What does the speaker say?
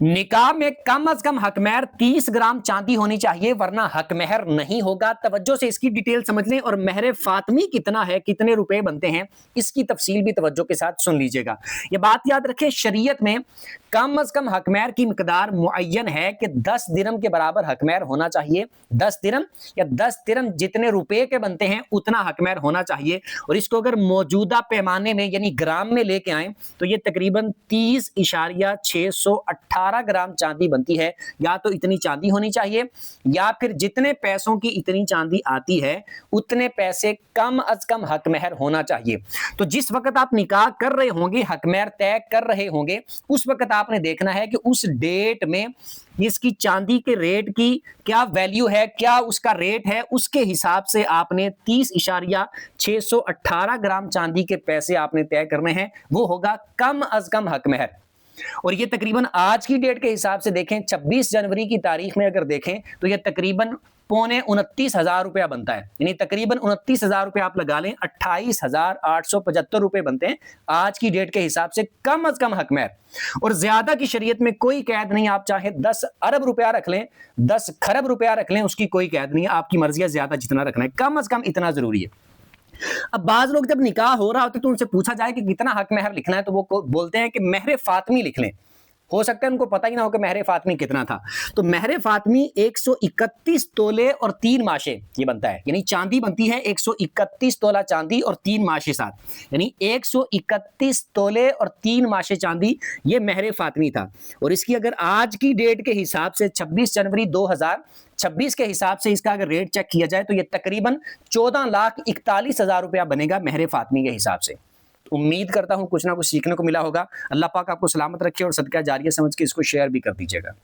निकाह में कम अज कम हक महर 30 ग्राम चांदी होनी चाहिए वरना हक महर नहीं होगा। तवज्जो से इसकी डिटेल समझ लें और महर फातमी कितना है, कितने रुपए बनते हैं, इसकी तफसील भी तवज्जो के साथ सुन लीजिएगा। ये बात याद रखें, शरीयत में कम अज कम हक महर की मिकदार मुअय्यन है कि 10 दिरहम के बराबर हक महर होना चाहिए। 10 दिरहम या 10 दिरहम जितने रुपए के बनते हैं उतना हक महर होना चाहिए। और इसको अगर मौजूदा पैमाने में यानी ग्राम में लेके आए तो ये तकरीबन 30.618 ग्राम चांदी बनती है। या तो इतनी चांदी होनी चाहिए या फिर जितने पैसों की इतनी चांदी आती है उतने पैसे कम अज कम हक महर होना चाहिए। तो जिस वक्त आप निकाह कर रहे होंगे, हक महर तय कर रहे होंगे, उस वक्त आपने देखना है कि उस डेट में इसकी चांदी के रेट की क्या वैल्यू है, क्या उसका रेट है, उसके हिसाब से आपने 30.618 ग्राम चांदी के पैसे आपने तय करने हैं। वो होगा कम अज कम हक महर। और ये तकरीबन आज की डेट के हिसाब से देखें, 26 जनवरी की तारीख में अगर देखें तो ये तकरीबन 29,500 रुपया बनता है। यानी तकरीबन 29,000 रुपया आप लगा लें, 28,875 रुपए बनते हैं आज की डेट के हिसाब से कम अज कम हक महर। और ज्यादा की शरीयत में कोई कैद नहीं, आप चाहे 10 अरब रुपया रख लें, 10 खरब रुपया रख लें, उसकी कोई कैद नहीं है, आपकी मर्जी है ज्यादा जितना रखना है, कम अज कम इतना जरूरी है। अब बाज लोग जब निकाह हो रहा होता है तो उनसे पूछा जाए कि कितना हक महर लिखना है तो वो बोलते हैं कि महर फातमी लिख लें। हो सकता है उनको पता ही ना हो कि महर फातमी कितना था। तो महर फातमी 131 तोले और 3 माशे ये बनता है। यानी चांदी बनती है 131 तोला चांदी और 3 माशे साथ, यानी 131 तोले और 3 माशे चांदी, ये महर फातमी था। और इसकी अगर आज की डेट के हिसाब से 26 जनवरी 2026 के हिसाब से इसका अगर रेट चेक किया जाए तो ये तकरीबन 14,41,000 रुपया बनेगा महर फातमी के हिसाब से। उम्मीद करता हूं कुछ ना कुछ सीखने को मिला होगा। अल्लाह पाक आपको सलामत रखे और सदका जारिया समझ के इसको शेयर भी कर दीजिएगा।